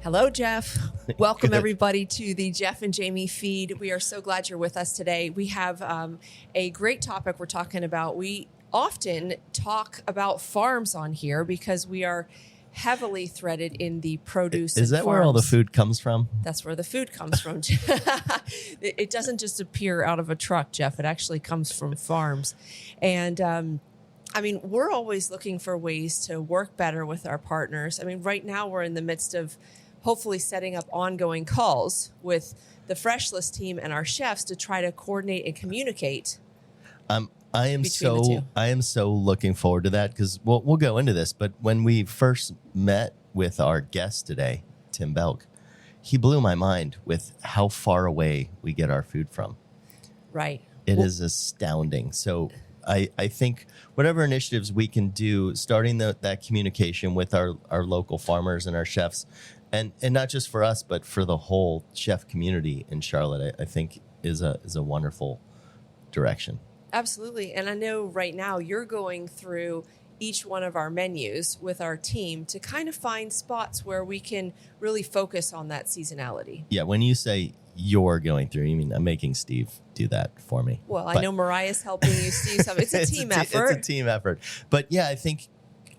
Hello, Jeff. Welcome, everybody, to the Jeff and Jamie feed. We are so glad you're with us today. We have a great topic we're talking about. We often talk about farms on here because we are heavily threaded in the produce. Is that where all the food comes from? That's where the food comes from. It doesn't just appear out of a truck, Jeff. It actually comes from farms. And we're always looking for ways to work better with our partners. I mean, right now we're in the midst of hopefully setting up ongoing calls with the Fresh List team and our chefs to try to coordinate and communicate. I am so looking forward to that because we'll go into this. But when we first met with our guest today, Tim Belk, he blew my mind with how far away we get our food from. Right. It is astounding. So I think whatever initiatives we can do, starting that communication with our local farmers and our chefs, and not just for us, but for the whole chef community in Charlotte, I think is a wonderful direction. Absolutely. And I know right now you're going through each one of our menus with our team to kind of find spots where we can really focus on that seasonality. Yeah, when you say you're going through, you mean I'm making Steve do that for me. Well, I know Mariah's helping you, Steve. It's a team effort. It's a team effort. But yeah, I think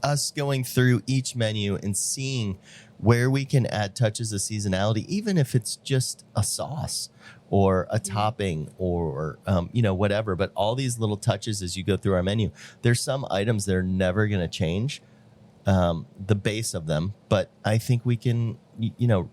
us going through each menu and seeing where we can add touches of seasonality, even if it's just a sauce or a topping or, whatever. But all these little touches as you go through our menu, there's some items that are never going to change the base of them. But I think we can,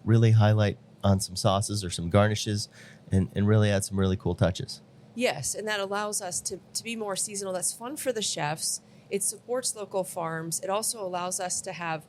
really highlight on some sauces or some garnishes and really add some really cool touches. Yes, and that allows us to be more seasonal. That's fun for the chefs. It supports local farms. It also allows us to have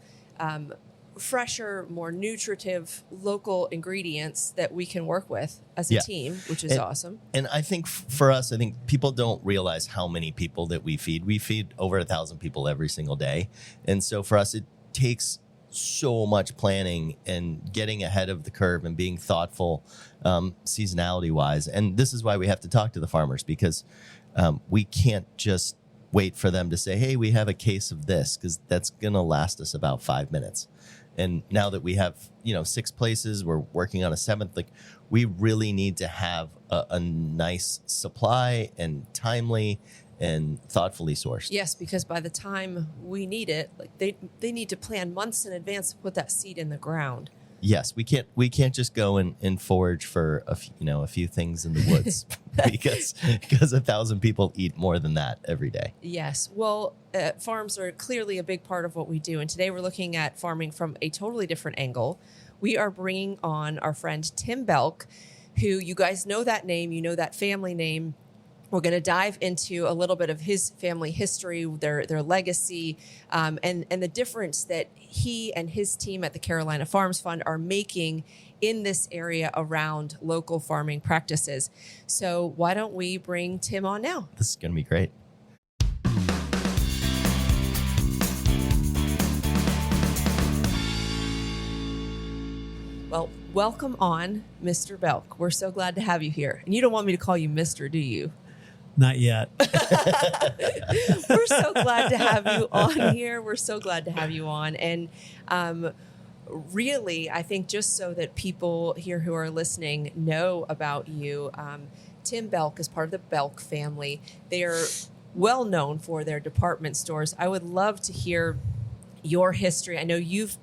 fresher, more nutritive local ingredients that we can work with as a team, which is awesome. And I think for us, people don't realize how many people that we feed. We feed over 1,000 people every single day. And so for us, it takes so much planning and getting ahead of the curve and being thoughtful seasonality wise. And this is why we have to talk to the farmers, because we can't just wait for them to say, hey, we have a case of this, because that's going to last us about 5 minutes. And now that we have, 6 places, we're working on a 7th, we really need to have a nice supply and timely and thoughtfully sourced. Yes, because by the time we need it, they need to plan months in advance to put that seed in the ground. Yes, we can't just go and forage for a few things in the woods because 1,000 people eat more than that every day. Yes, well, farms are clearly a big part of what we do, and today we're looking at farming from a totally different angle. We are bringing on our friend Tim Belk, who you guys know that name, you know that family name. We're going to dive into a little bit of his family history, their legacy, and the difference that he and his team at the Carolina Farms Fund are making in this area around local farming practices. So why don't we bring Tim on now? This is going to be great. Well, welcome on, Mr. Belk. We're so glad to have you here. And you don't want me to call you Mr., do you? Not yet. We're so glad to have you on here. We're so glad to have you on. And really, I think just so that people here who are listening know about you, Tim Belk is part of the Belk family. They are well known for their department stores. I would love to hear your history. I know you've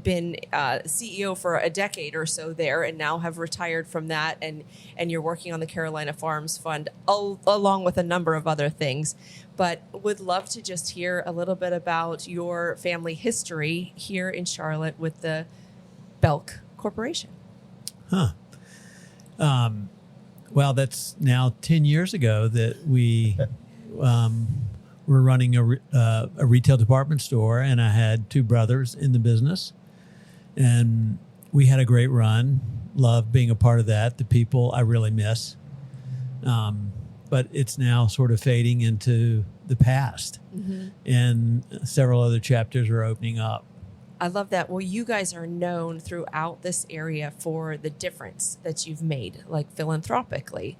been CEO for a decade or so there and now have retired from that, and you're working on the Carolina Farms Fund along with a number of other things, but would love to just hear a little bit about your family history here in Charlotte with the Belk Corporation. Well, that's now 10 years ago that we were running a retail department store, and I had 2 brothers in the business, and we had a great run. Loved being a part of that. The people I really miss, but it's now sort of fading into the past, and several other chapters are opening up. I love that. Well, you guys are known throughout this area for the difference that you've made, like philanthropically.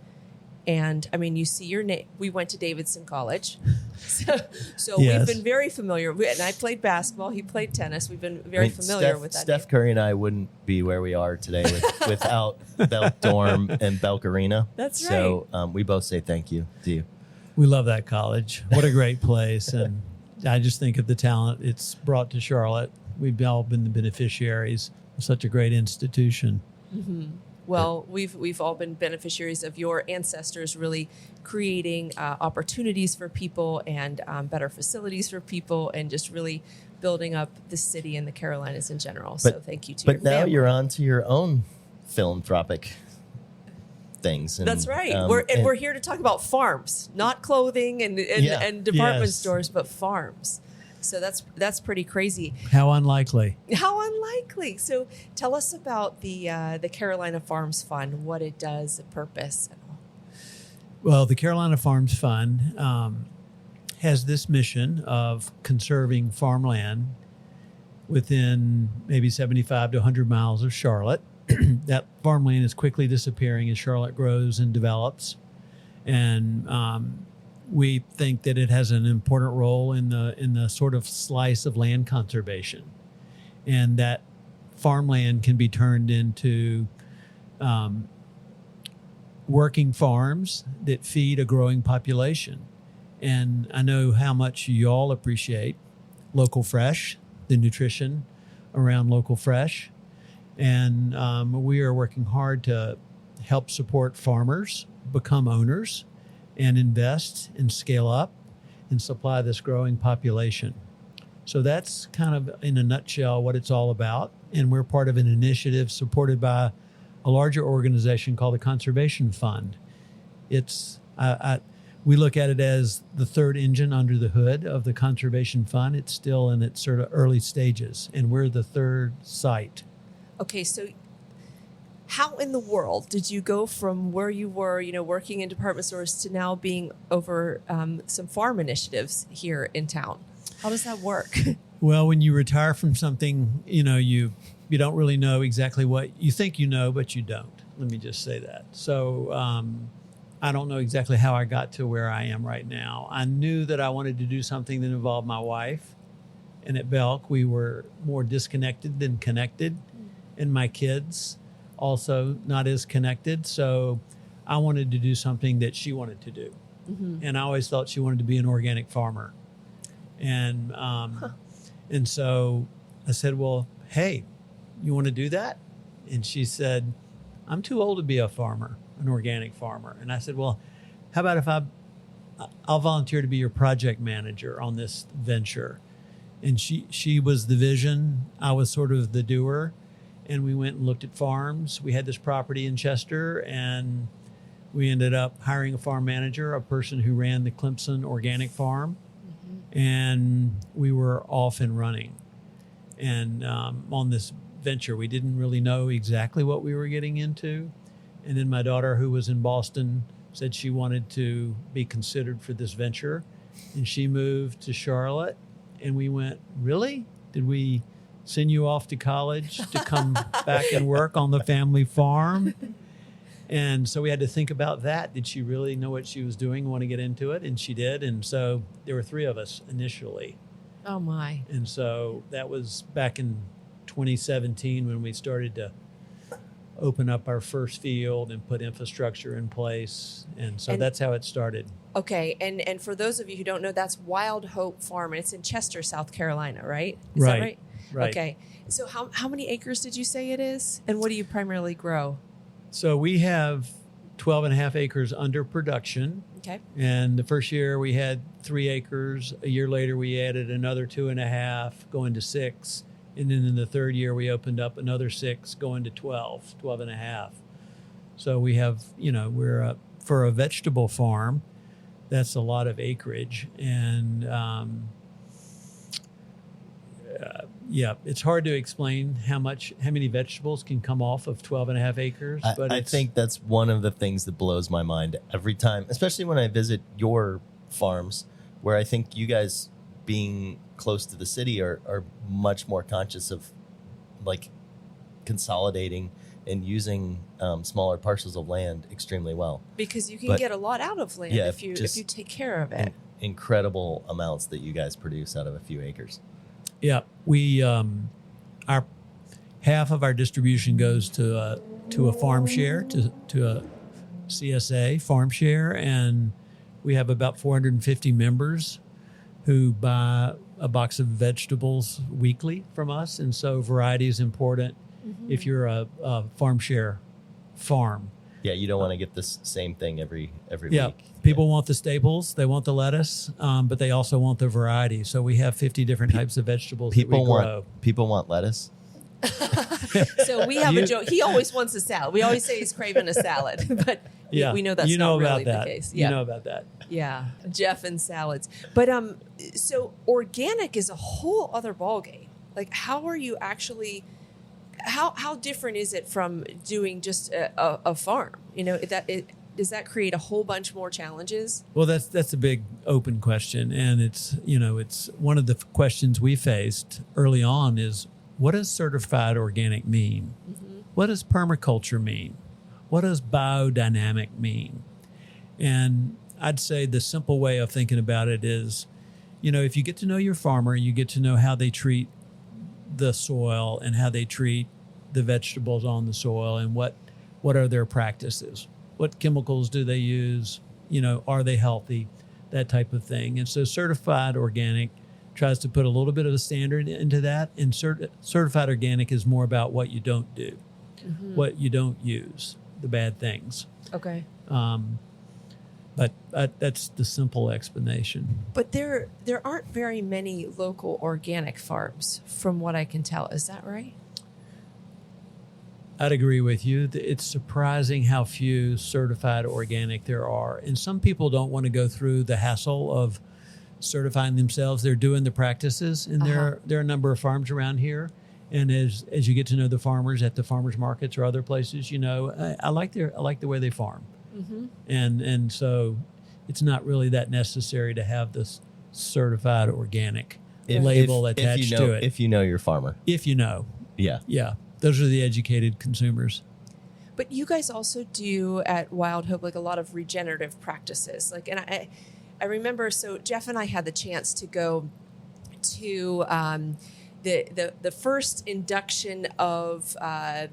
And I mean, you see your name. We went to Davidson College. Yes. We've been very familiar. And I played basketball. He played tennis. We've been very familiar with that. Steph Curry and I wouldn't be where we are today without Belk Dorm and Belk Arena. That's right. So we both say thank you to you. We love that college. What a great place. And I just think of the talent it's brought to Charlotte. We've all been the beneficiaries of such a great institution. Mm-hmm. Well, we've all been beneficiaries of your ancestors really creating opportunities for people and better facilities for people and just really building up the city and the Carolinas in general. So thank you to your family. But now you're on to your own philanthropic things. And, that's right. We're here to talk about farms, not clothing and department stores, but farms. So that's pretty crazy. How unlikely. How unlikely. So tell us about the Carolina Farms Fund, what it does, the purpose. And all. Well, the Carolina Farms Fund has this mission of conserving farmland within maybe 75 to 100 miles of Charlotte. That farmland is quickly disappearing as Charlotte grows and develops. And we think that it has an important role in the sort of slice of land conservation. And that farmland can be turned into working farms that feed a growing population. And I know how much you all appreciate local fresh, the nutrition around local fresh. And we are working hard to help support farmers become owners and invest and scale up and supply this growing population. So that's kind of in a nutshell what it's all about. And we're part of an initiative supported by a larger organization called the Conservation Fund. It's we look at it as the third engine under the hood of the Conservation Fund. It's still in its sort of early stages, and we're the third site. Okay, so how in the world did you go from where you were, working in department stores to now being over some farm initiatives here in town? How does that work? Well, when you retire from something, you don't really know exactly what you think you know, but you don't. Let me just say that. So I don't know exactly how I got to where I am right now. I knew that I wanted to do something that involved my wife. And at Belk, we were more disconnected than connected. And my kids also not as connected. So I wanted to do something that she wanted to do. Mm-hmm. And I always thought she wanted to be an organic farmer. And and so I said, well, hey, you want to do that? And she said, I'm too old to be a farmer, an organic farmer. And I said, well, how about if I'll volunteer to be your project manager on this venture? And she was the vision. I was sort of the doer. And we went and looked at farms. We had this property in Chester, and we ended up hiring a farm manager, a person who ran the Clemson organic farm. Mm-hmm. And we were off and running. And on this venture, we didn't really know exactly what we were getting into. And then my daughter, who was in Boston, said she wanted to be considered for this venture. And she moved to Charlotte. And we went, really? Did we send you off to college to come back and work on the family farm? And so we had to think about that. Did she really know what she was doing, want to get into it? And she did. And so there were three of us initially. Oh, my. And so that was back in 2017 when we started to open up our first field and put infrastructure in place. And so that's how it started. Okay. And for those of you who don't know, that's Wild Hope Farm, and it's in Chester, South Carolina, right? Is that right? Right. Okay. So how many acres did you say it is? And what do you primarily grow? So we have 12 and a half acres under production. Okay. And the first year we had 3 acres. A year later, we added another 2.5, going to 6. And then in the third year, we opened up another 6, going to 12 and a half. So we have, we're for a vegetable farm, that's a lot of acreage. And it's hard to explain how many vegetables can come off of 12 and a half acres. But I think that's one of the things that blows my mind every time, especially when I visit your farms, where I think you guys, being close to the city, are much more conscious of like consolidating and using smaller parcels of land extremely well. Because you can get a lot out of land if you take care of it. incredible amounts that you guys produce out of a few acres. Yeah, we our half of our distribution goes to a farm share, to a CSA farm share, and we have about 450 members who buy a box of vegetables weekly from us, and so variety is important if you're a farm share farm. Yeah, you don't want to get this same thing every Yeah, week. people want the staples, they want the lettuce, but they also want the variety. So we have 50 different types of vegetables that we grow. People want lettuce. So we have a joke. He always wants a salad. We always say he's craving a salad, but we know that's not really the case. You know about that. Yeah, Jeff and salads. But so organic is a whole other ballgame. Like, how are you actually? How different is it from doing just a farm? You know, does that create a whole bunch more challenges? Well, that's a big open question, and it's one of the questions we faced early on is, what does certified organic mean? Mm-hmm. What does permaculture mean? What does biodynamic mean? And I'd say the simple way of thinking about it is, if you get to know your farmer, you get to know how they treat the soil and how they treat the vegetables on the soil, and what are their practices? What chemicals do they use? Are they healthy? That type of thing. And so certified organic tries to put a little bit of a standard into that, and certified organic is more about what you don't do, what you don't use, the bad things. Okay. But that's the simple explanation. But there aren't very many local organic farms, from what I can tell. Is that right? I'd agree with you. It's surprising how few certified organic there are. And some people don't want to go through the hassle of certifying themselves. They're doing the practices, and there are a number of farms around here. And as you get to know the farmers at the farmers markets or other places, I like the way they farm. Mm-hmm. And so it's not really that necessary to have this certified organic label attached to it. If you know your farmer. If you know. Yeah. Yeah. Those are the educated consumers. But you guys also do at Wild Hope like a lot of regenerative practices. Like, and I remember, so Jeff and I had the chance to go to the first induction of a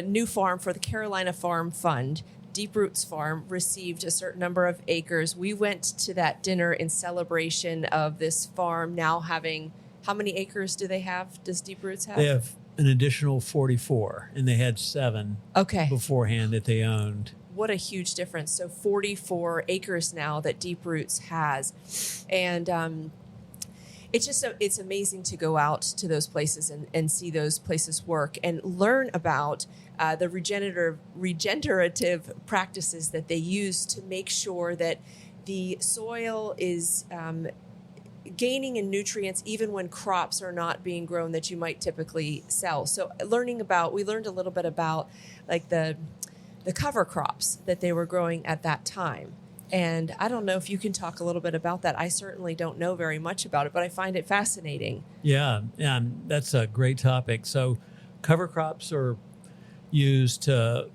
new farm for the Carolina Farm Fund. Deep Roots Farm received a certain number of acres. We went to that dinner in celebration of this farm now having, how many acres do they have? Does Deep Roots have? They have an additional 44, and they had 7 beforehand that they owned. What a huge difference. So 44 acres now that Deep Roots has. And it's amazing to go out to those places and see those places work and learn about the regenerative practices that they use to make sure that the soil is gaining in nutrients even when crops are not being grown that you might typically sell. So we learned a little bit about like the cover crops that they were growing at that time. And I don't know if you can talk a little bit about that. I certainly don't know very much about it, but I find it fascinating. Yeah, and that's a great topic. So cover crops are used to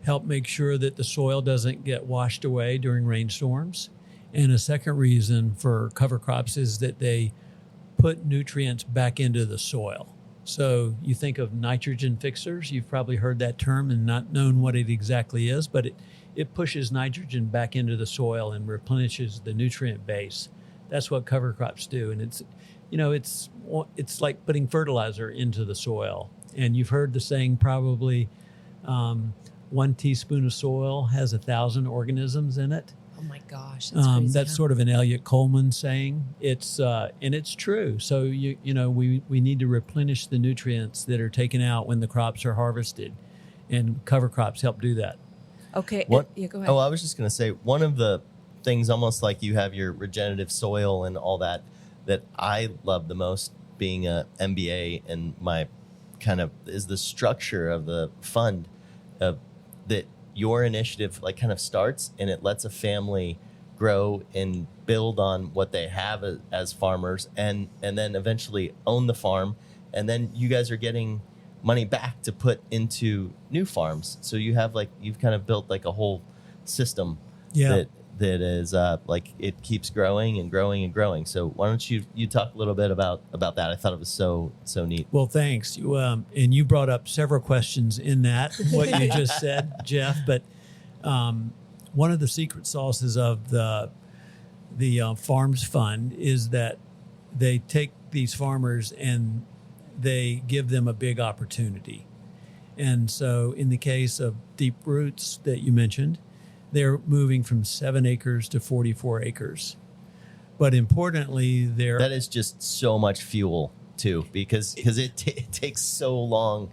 help make sure that the soil doesn't get washed away during rainstorms. And a second reason for cover crops is that they put nutrients back into the soil. So you think of nitrogen fixers. You've probably heard that term and not known what it exactly is, but it pushes nitrogen back into the soil and replenishes the nutrient base. That's what cover crops do. And it's like putting fertilizer into the soil. And you've heard the saying probably 1 teaspoon of soil has 1,000 organisms in it. Oh my gosh, that's crazy. That's sort of an Elliott Coleman saying. It's and it's true. So we need to replenish the nutrients that are taken out when the crops are harvested, and cover crops help do that. Okay. Go ahead. Oh, I was just going to say, one of the things, almost like you have your regenerative soil and all that I love the most, being a MBA, and my kind of is the structure of the fund that your initiative like kind of starts, and it lets a family grow and build on what they have as farmers, and then eventually own the farm, and then you guys are getting money back to put into new farms. So you've kind of built like a whole system that is like it keeps growing and growing and growing. So why don't you talk a little bit about that? I thought it was so neat. Well, thanks. And you brought up several questions in that, what you just said, Jeff. But one of the secret sauces of the Farms Fund is that they take these farmers and they give them a big opportunity. And so in the case of Deep Roots that you mentioned, they're moving from 7 acres to 44 acres. But importantly, that is just so much fuel too, because it takes so long,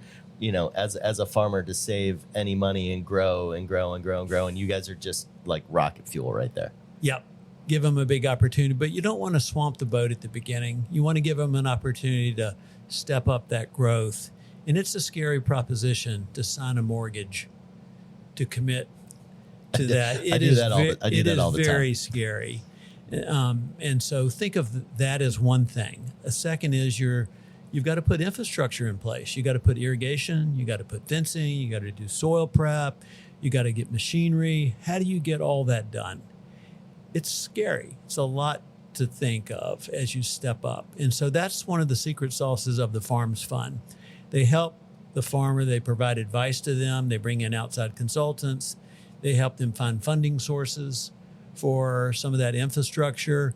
as a farmer to save any money and grow and grow and grow and grow. And you guys are just like rocket fuel right there. Yep. Give them a big opportunity, but you don't want to swamp the boat at the beginning. You want to give them an opportunity to step up that growth. And it's a scary proposition to sign a mortgage, to commit to that. I do that all the time. It is very scary. And so think of that as one thing. A second is you've got to put infrastructure in place. You got to put irrigation. You got to put fencing. You got to do soil prep. You got to get machinery. How do you get all that done? It's scary. It's a lot to think of as you step up. And so that's one of the secret sauces of the Farms Fund. They help the farmer. They provide advice to them. They bring in outside consultants. They help them find funding sources for some of that infrastructure.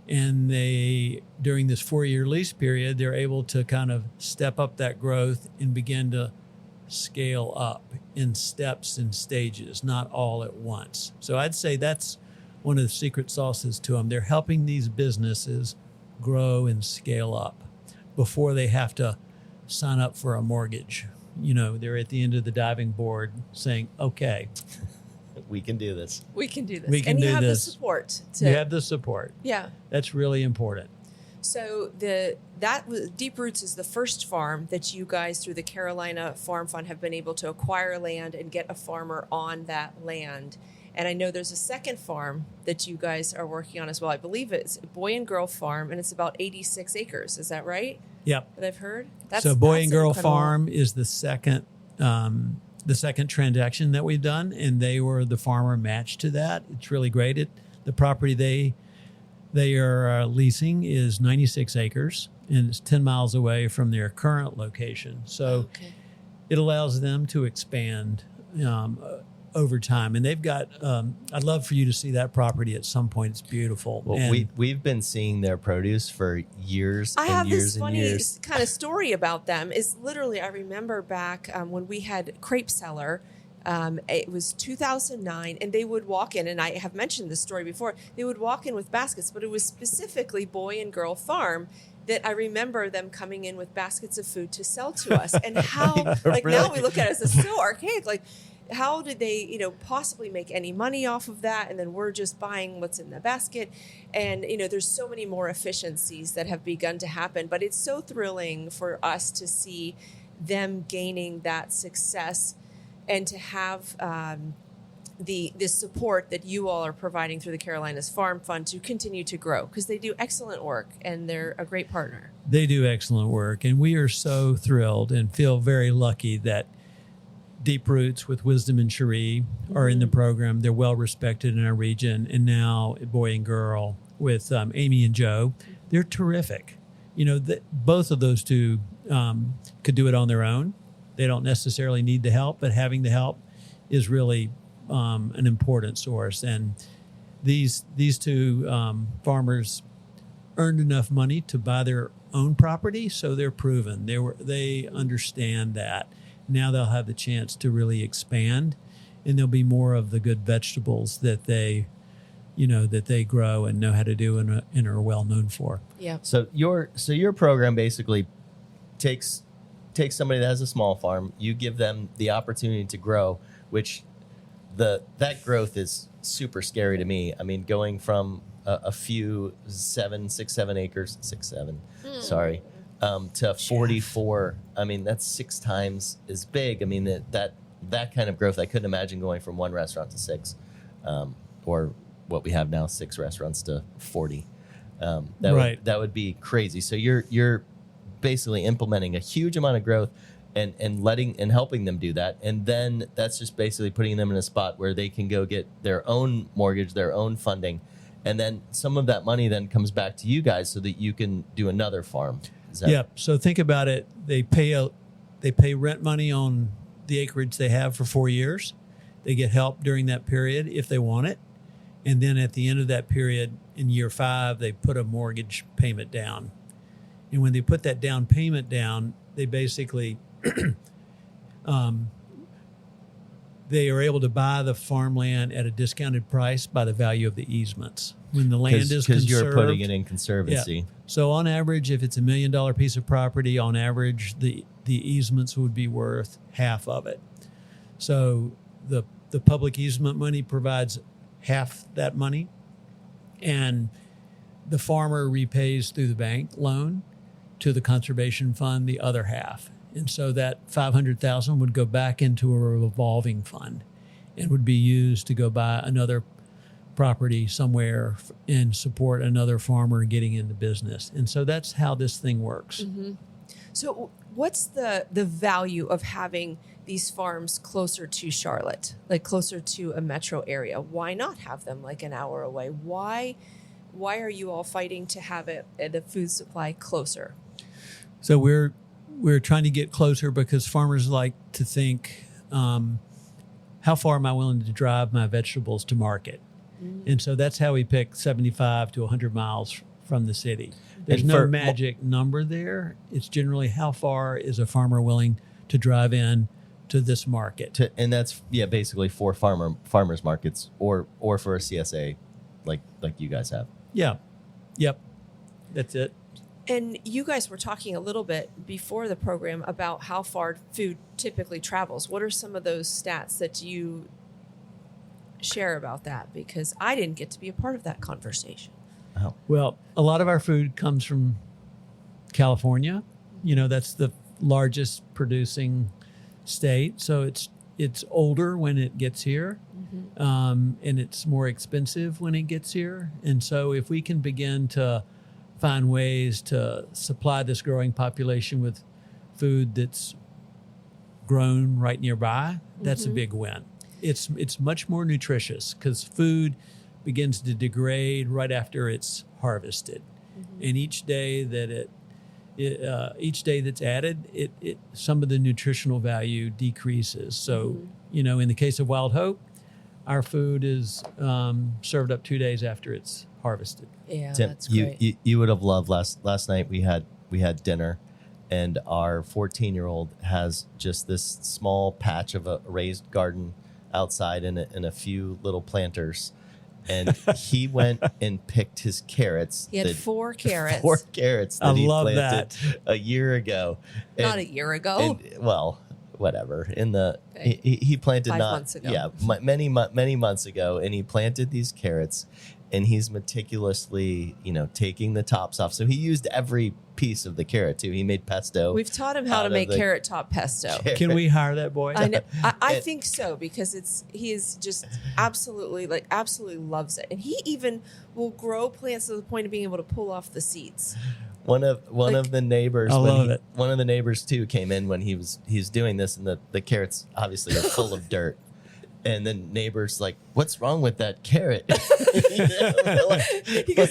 And during this 4-year lease period, they're able to kind of step up that growth and begin to scale up in steps and stages, not all at once. So I'd say that's one of the secret sauces to them. They're helping these businesses grow and scale up before they have to sign up for a mortgage. They're at the end of the diving board saying, okay, we can do this. We can do this. We can and you do have this. the support. You have the support. Yeah. That's really important. So Deep Roots is the first farm that you guys through the Carolina Farm Fund have been able to acquire land and get a farmer on that land. And I know there's a second farm that you guys are working on as well. I believe it's Boy and Girl Farm, and it's about 86 acres. Is that right? Yep. That I've heard? So Boy and Girl incredible. Farm is the second transaction that we've done, and they were the farmer matched to that. It's really great. The property they are leasing is 96 acres, and it's 10 miles away from their current location. So it allows them to expand over time. And they've got, I'd love for you to see that property at some point. It's beautiful. Well, and we've been seeing their produce for years I and have years this and funny years. kind of story about them. Is literally, I remember back when we had Crepe Cellar. It was 2009, and they would walk in, and I have mentioned this story before. They would walk in with baskets, but it was specifically Boy and Girl Farm that I remember them coming in with baskets of food to sell to us. And how, like Really? now we look at it as so archaic, like how did they, possibly make any money off of that? And then we're just buying what's in the basket. And, there's so many more efficiencies that have begun to happen, but it's so thrilling for us to see them gaining that success and to have the support that you all are providing through the Carolinas Farm Fund to continue to grow, because they do excellent work and they're a great partner. they do excellent work. And we are so thrilled and feel very lucky that Deep Roots with Wisdom and Cherie are in the program. They're well respected in our region. And now Boy and Girl with Amy and Joe, they're terrific. Both of those two could do it on their own. They don't necessarily need the help, but having the help is really an important source. And these two farmers earned enough money to buy their own property, so they're proven. They understand that. Now they'll have the chance to really expand, and there'll be more of the good vegetables that they grow and know how to do and are well known for. Yeah. So your program basically takes somebody that has a small farm, you give them the opportunity to grow, which that growth is super scary to me. I mean, going from a few 7 acres, to 44. I mean, that's 6 times as big. I mean, that kind of growth, I couldn't imagine going from 1 restaurant to 6, or what we have now, 6 restaurants to 40. That would be crazy. So you're basically implementing a huge amount of growth and letting and helping them do that. And then that's just basically putting them in a spot where they can go get their own mortgage, their own funding. And then some of that money then comes back to you guys so that you can do another farm. So think about it. They pay rent money on the acreage they have for 4 years. They get help during that period if they want it. And then at the end of that period, in year 5, they put a mortgage payment down. And when they put that down payment down, they basically they are able to buy the farmland at a discounted price by the value of the easements. When the land is conserved, because you're putting it in conservancy. Yeah. So on average, if it's $1 million piece of property, on average, the easements would be worth half of it. So the public easement money provides half that money, and the farmer repays through the bank loan to the conservation fund the other half. And so that $500,000 would go back into a revolving fund and would be used to go buy another property somewhere and support another farmer getting into business. And so that's how this thing works. Mm-hmm. So what's the value of having these farms closer to Charlotte, like closer to a metro area? Why not have them like an hour away? Why are you all fighting to have the food supply closer? So we're trying to get closer because farmers like to think, how far am I willing to drive my vegetables to market? Mm-hmm. And so that's how we pick 75 to 100 miles from the city. There's no magic number there. It's generally how far is a farmer willing to drive in to this market. And that's, basically for farmers markets or for a CSA like you guys have. Yeah. Yep. That's it. And you guys were talking a little bit before the program about how far food typically travels. What are some of those stats that you share about that? Because I didn't get to be a part of that conversation. Oh. Well, a lot of our food comes from California. You know, that's the largest producing state. So it's older when it gets here, and it's more expensive when it gets here. And so if we can begin to find ways to supply this growing population with food that's grown right nearby, that's a big win. It's much more nutritious because food begins to degrade right after it's harvested, and each day that's added, it some of the nutritional value decreases. So in the case of Wild Hope, our food is served up 2 days after it's harvested. Yeah, Tim, that's great. You would have loved last night. We had dinner, and our 14-year-old has just this small patch of a raised garden outside and a few little planters, and he went and picked his carrots. He had 4 carrots. 4 carrots that he love planted that. a year ago. Not a year ago. Well, whatever. He planted 5 months ago. many months ago, and he planted these carrots, and he's meticulously, taking the tops off. So he used every piece of the carrot too. He made pesto. We've taught him how to make carrot top pesto. Can we hire that boy? I know. I think so, because he is just absolutely loves it, and he even will grow plants to the point of being able to pull off the seeds. One of the neighbors, I love it. One of the neighbors too came in when he's doing this, and the carrots obviously are full of dirt. And then neighbors like, what's wrong with that carrot? Because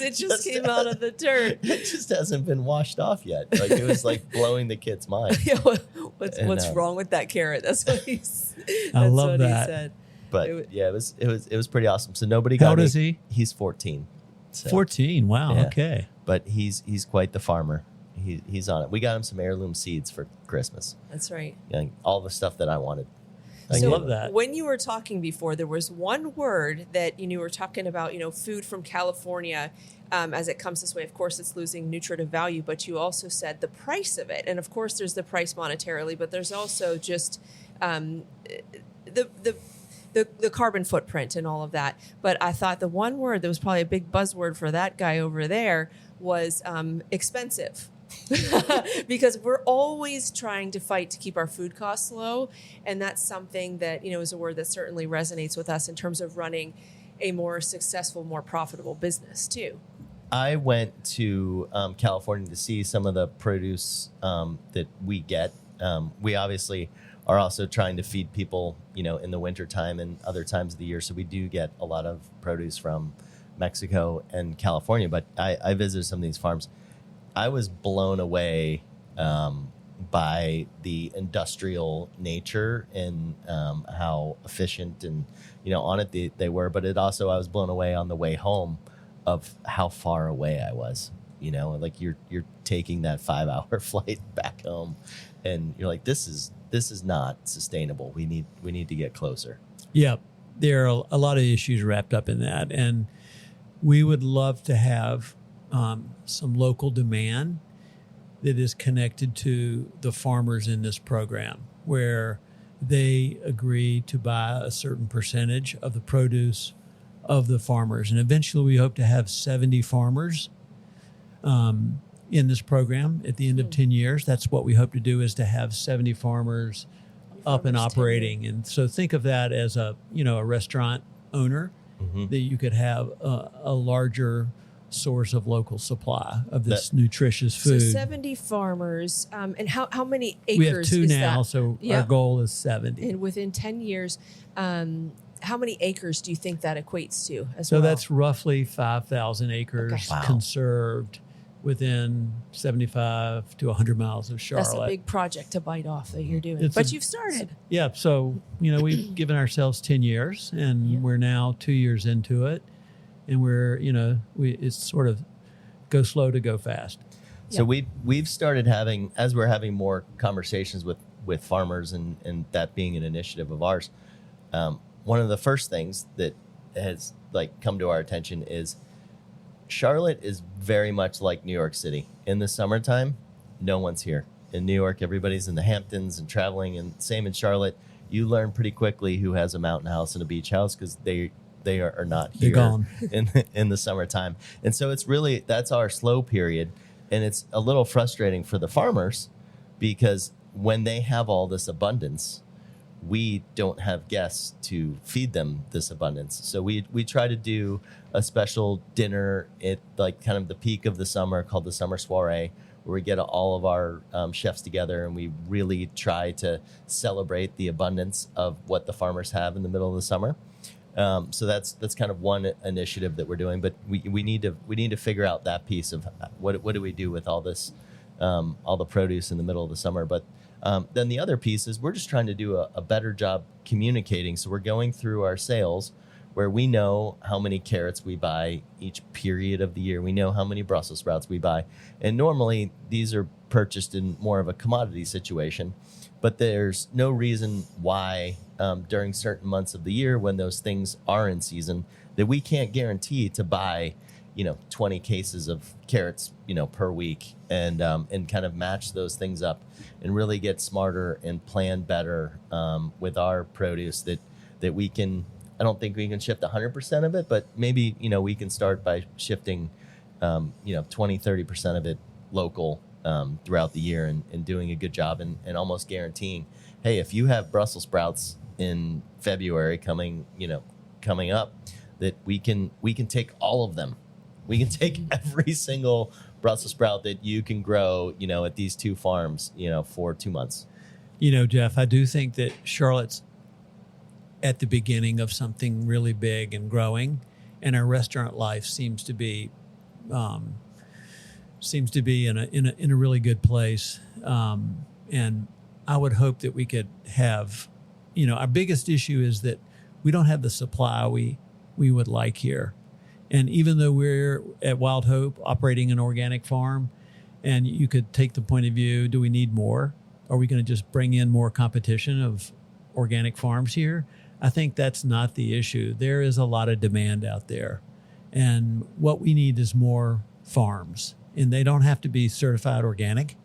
it just came out of the dirt. It just hasn't been washed off yet. Like it was like blowing the kid's mind. What's wrong with that carrot? That's what he said. I love that. He said. But it was pretty awesome. So nobody got. How old is he? He's 14. So, 14. Wow. yeah. Okay. But he's quite the farmer. He's on it. We got him some heirloom seeds for Christmas. That's right. All the stuff that I wanted. I love that. When you were talking before, there was one word that you were talking about, food from California as it comes this way. Of course, it's losing nutritive value, but you also said the price of it. And of course, there's the price monetarily, but there's also just the carbon footprint and all of that. But I thought the one word that was probably a big buzzword for that guy over there was expensive. Because we're always trying to fight to keep our food costs low. And that's something that, is a word that certainly resonates with us in terms of running a more successful, more profitable business too. I went to California to see some of the produce that we get we obviously are also trying to feed people, in the wintertime and other times of the year. So we do get a lot of produce from Mexico and California. But I visited some of these farms. I was blown away by the industrial nature and how efficient and on it they were. But I was blown away on the way home of how far away I was. Like you're taking that 5-hour flight back home, and you're like, this is not sustainable. We need to get closer. Yeah, there are a lot of issues wrapped up in that, and we would love to have some local demand that is connected to the farmers in this program, where they agree to buy a certain percentage of the produce of the farmers. And eventually we hope to have 70 farmers in this program at the end of 10 years. That's what we hope to do, is to have 70 farmers up and operating. And so think of that as a restaurant owner, that you could have a larger source of local supply of this nutritious food. So 70 farmers, and how many acres? We have 2 is now, that? so our goal is 70. And within 10 years, how many acres do you think that equates to as So well? that's roughly 5,000 acres Okay. Wow. conserved within 75 to 100 miles of Charlotte. That's a big project to bite off that you're doing. It's But you've started. Yeah, so we've given ourselves 10 years, and we're now 2 years into it, and we're it's sort of go slow to go fast. So we've started having, as we're having more conversations with farmers, and that being an initiative of ours. One of the first things that has come to our attention is Charlotte is very much like New York City. In the summertime, no one's here. In New York, everybody's in the Hamptons and traveling, and same in Charlotte. You learn pretty quickly who has a mountain house and a beach house, because they are not here. They're gone. in the summertime. And so that's our slow period, and it's a little frustrating for the farmers, because when they have all this abundance, we don't have guests to feed them this abundance. So we try to do a special dinner at kind of the peak of the summer, called the summer soiree, where we get all of our chefs together, and we really try to celebrate the abundance of what the farmers have in the middle of the summer. So that's kind of one initiative that we're doing, but we need to figure out that piece of what do we do with all this, all the produce in the middle of the summer. But then the other piece is we're just trying to do a better job communicating. So we're going through our sales, where we know how many carrots we buy each period of the year. We know how many Brussels sprouts we buy. And normally these are purchased in more of a commodity situation, but there's no reason why during certain months of the year, when those things are in season, that we can't guarantee to buy 20 cases of carrots, per week, and kind of match those things up and really get smarter and plan better with our produce, that we can. I don't think we can shift 100% of it, but maybe, we can start by shifting, 20-30% of it local throughout the year, and doing a good job, and almost guaranteeing, hey, if you have Brussels sprouts in February coming up, that we can take all of them. We can take every single Brussels sprout that you can grow, at these 2 farms, for 2 months. Jeff, I do think that Charlotte's at the beginning of something really big and growing, and our restaurant life seems to be in a really good place. And I would hope that we could have, our biggest issue is that we don't have the supply we would like here. And even though we're at Wild Hope operating an organic farm, and you could take the point of view, do we need more? Are we going to just bring in more competition of organic farms here? I think that's not the issue. There is a lot of demand out there. And what we need is more farms. And they don't have to be certified organic.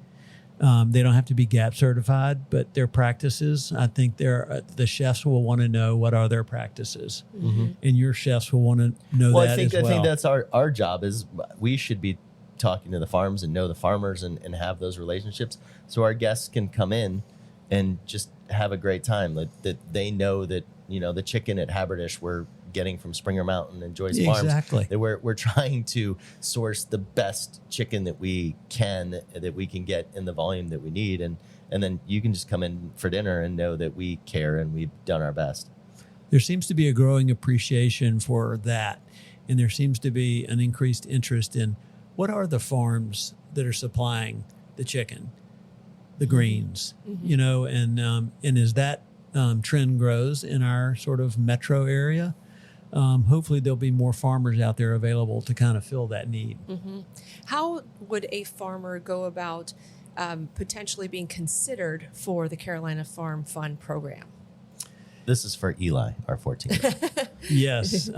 They don't have to be GAP certified, but their practices, I think the chefs will want to know what are their practices. Mm-hmm. And your chefs will want to know that as well. I think that's our job, is we should be talking to the farms and know the farmers, and have those relationships, so our guests can come in and just have a great time. That they know that, the chicken at Haberdish, we're getting from Springer Mountain and Joyce Exactly. Farms. That we're trying to source the best chicken that we can get in the volume that we need, and then you can just come in for dinner and know that we care and we've done our best. There seems to be a growing appreciation for that, and there seems to be an increased interest in what are the farms that are supplying the chicken, the greens, and as that trend grows in our sort of metro area, hopefully there'll be more farmers out there available to kind of fill that need. Mm-hmm. How would a farmer go about potentially being considered for the Carolina Farm Fund program? This is for Eli, our 14-year-old. Yes.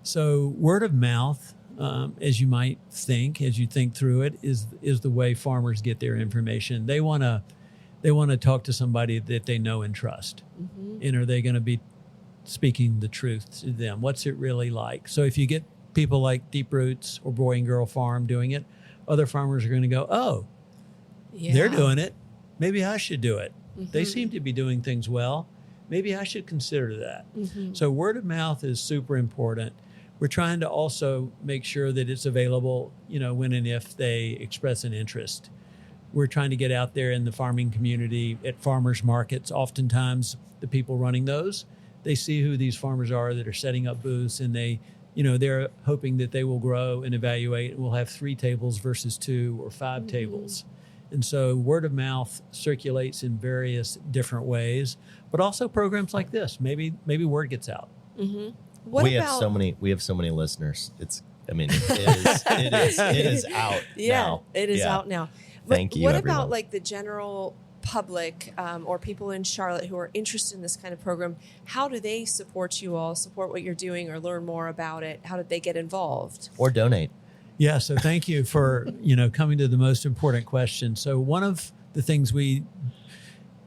So word of mouth, as you might think, as you think through it, is the way farmers get their information. They want to talk to somebody that they know and trust. Mm-hmm. And are they going to be speaking the truth to them? What's it really like? So if you get people like Deep Roots or Boy and Girl Farm doing it, other farmers are going to go, oh, they're doing it. Maybe I should do it. Mm-hmm. They seem to be doing things well. Maybe I should consider that. Mm-hmm. So word of mouth is super important. We're trying to also make sure that it's available, when and if they express an interest. We're trying to get out there in the farming community at farmers markets. Oftentimes, the people running those, they see who these farmers are that are setting up booths, and they're hoping that they will grow and evaluate. And we'll have 3 tables versus 2 or 5 tables. And so word of mouth circulates in various different ways, but also programs like this. Maybe word gets out. Mm-hmm. We have so many listeners. It is out now. It is out now. Thank you. What everyone. about like the general public or people in Charlotte who are interested in this kind of program? How do they support you all, support what you're doing, or learn more about it? How did they get involved? Or donate? Yeah, so thank you for coming to the most important question. So one of the things we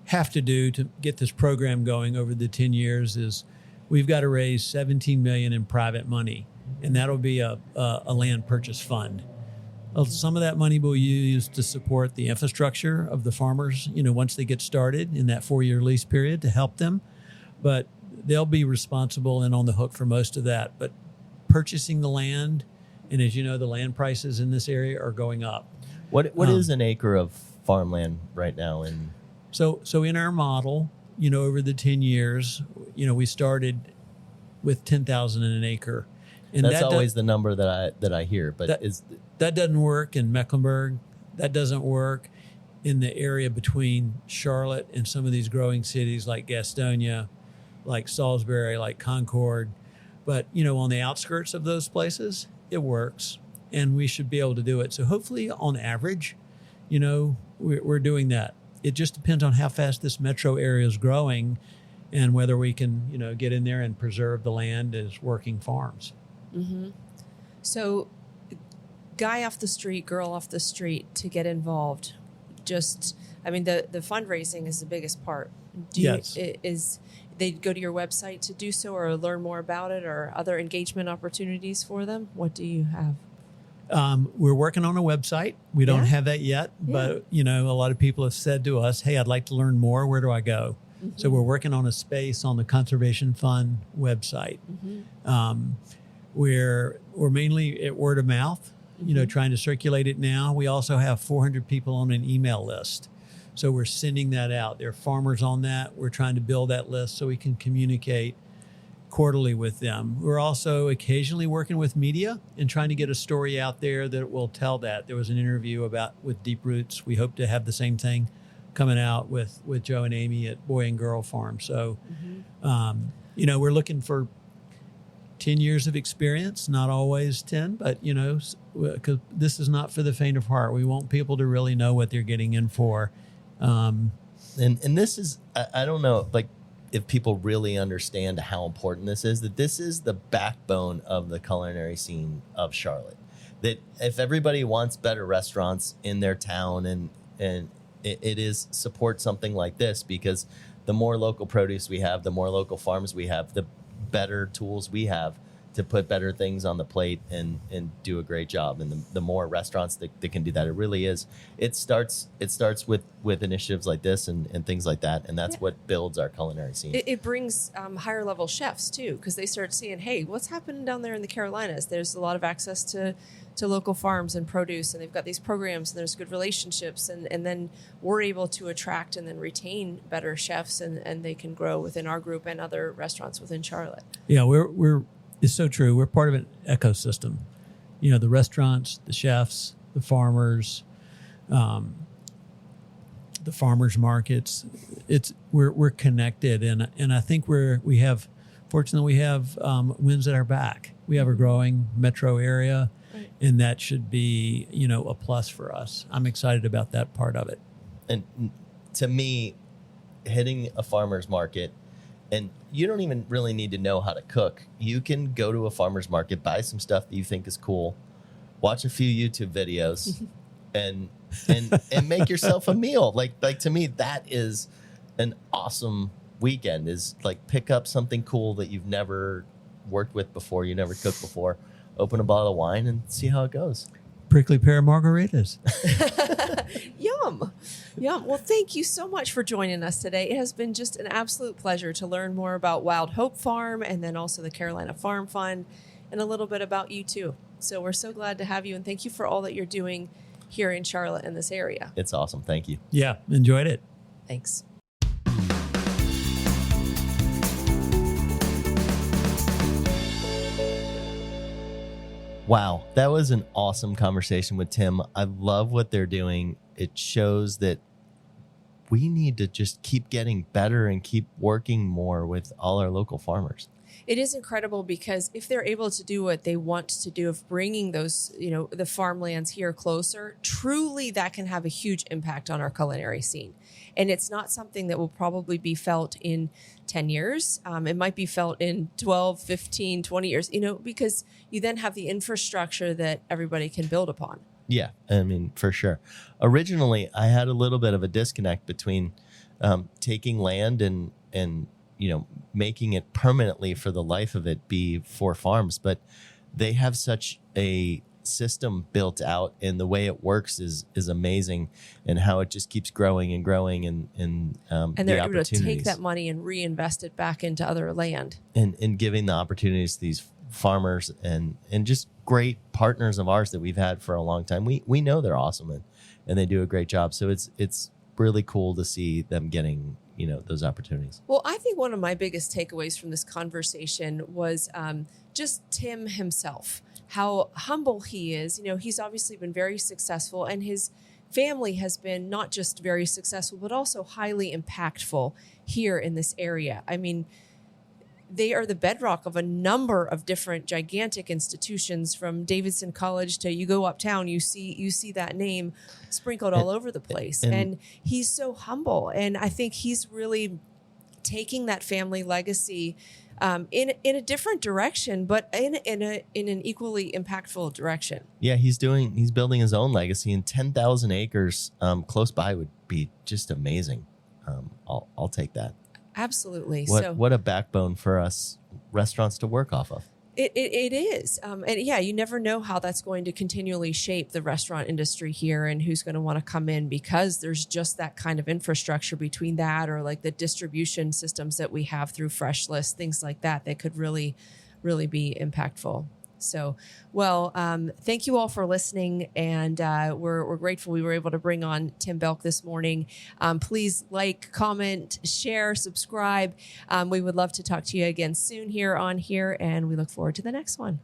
have to do to get this program going over the 10 years is we've got to raise $17 million in private money, and that'll be a land purchase fund. Some of that money we'll use to support the infrastructure of the farmers, once they get started in that 4-year lease period to help them. But they'll be responsible and on the hook for most of that. But purchasing the land, and as you know, the land prices in this area are going up. What is an acre of farmland right now? So in our model, over the 10 years, we started with 10,000 an acre. And that's always the number that I hear. But that doesn't work in Mecklenburg. That doesn't work in the area between Charlotte and some of these growing cities like Gastonia, like Salisbury, like Concord. But, on the outskirts of those places, it works, and we should be able to do it. So hopefully, on average, we're doing that. It just depends on how fast this metro area is growing and whether we can, get in there and preserve the land as working farms. Mm-hmm. So guy off the street, girl off the street to get involved. The fundraising is the biggest part. Yes. They go to your website to do so or learn more about it, or other engagement opportunities for them? What do you have? We're working on a website. We don't have that yet, but a lot of people have said to us, hey, I'd like to learn more. Where do I go? Mm-hmm. So we're working on a space on the Conservation Fund website. Mm-hmm. We're mainly at word of mouth, trying to circulate it now. We also have 400 people on an email list. So we're sending that out. There are farmers on that. We're trying to build that list so we can communicate quarterly with them. We're also occasionally working with media and trying to get a story out there that will tell that. There was an interview with Deep Roots. We hope to have the same thing coming out with Joe and Amy at Boy and Girl Farm. So, we're looking for 10 years of experience, not always 10, but, because this is not for the faint of heart. We want people to really know what they're getting in for. And this is, I don't know, like, if people really understand how important this is, that this is the backbone of the culinary scene of Charlotte. That if everybody wants better restaurants in their town, and it is support something like this, because the more local produce we have, the more local farms we have, the better tools we have to put better things on the plate and do a great job. And the more restaurants that can do that, it really is. It starts with initiatives like this and things like that. And that's what builds our culinary scene. It brings higher level chefs too, because they start seeing, hey, what's happening down there in the Carolinas? There's a lot of access to local farms and produce, and they've got these programs, and there's good relationships, and then we're able to attract and then retain better chefs, and they can grow within our group and other restaurants within Charlotte. Yeah, it's so true. We're part of an ecosystem. The restaurants, the chefs, the farmers, the farmers markets. We're connected, and I think we have winds at our back. We have a growing metro area, right, and that should be a plus for us. I'm excited about that part of it. And to me, hitting a farmer's market, and you don't even really need to know how to cook. You can go to a farmer's market, buy some stuff that you think is cool, watch a few YouTube videos, and make yourself a meal. Like to me, that is an awesome weekend. Is like pick up something cool that you've never worked with before, you never cooked before, open a bottle of wine and see how it goes. Prickly pear margaritas. Yum. Well, thank you so much for joining us today. It has been just an absolute pleasure to learn more about Wild Hope Farm and then also the Carolina Farm Fund and a little bit about you too. So we're so glad to have you, and thank you for all that you're doing here in Charlotte in this area. It's awesome. Thank you. Yeah, enjoyed it. Thanks. Wow, that was an awesome conversation with Tim. I love what they're doing. It shows that we need to just keep getting better and keep working more with all our local farmers. It is incredible because if they're able to do what they want to do of bringing those, the farmlands here closer, truly that can have a huge impact on our culinary scene. And it's not something that will probably be felt in 10 years. It might be felt in 12, 15, 20 years, because you then have the infrastructure that everybody can build upon. Yeah, I mean, for sure. Originally, I had a little bit of a disconnect between taking land and making it permanently for the life of it be for farms. But they have such a system built out, and the way it works is amazing, and how it just keeps growing and growing, and they're able to take that money and reinvest it back into other land, and giving the opportunities to these farmers and just great partners of ours that we've had for a long time. We know they're awesome, and they do a great job. So it's really cool to see them getting those opportunities. Well, I think one of my biggest takeaways from this conversation was just Tim himself, how humble he is. He's obviously been very successful, and his family has been not just very successful, but also highly impactful here in this area. I mean, they are the bedrock of a number of different gigantic institutions, from Davidson College to, you go uptown, you see that name sprinkled all over the place. And he's so humble. And I think he's really taking that family legacy in a different direction, but in an equally impactful direction. Yeah, he's building his own legacy, and 10,000 acres close by would be just amazing. I'll take that. Absolutely. What a backbone for us restaurants to work off of. It is. And yeah, you never know how that's going to continually shape the restaurant industry here and who's going to want to come in, because there's just that kind of infrastructure between that, or like the distribution systems that we have through Fresh List, things like that could really, really be impactful. So, thank you all for listening, and we're grateful we were able to bring on Tim Belk this morning. Please like, comment, share, subscribe. We would love to talk to you again soon here, and we look forward to the next one.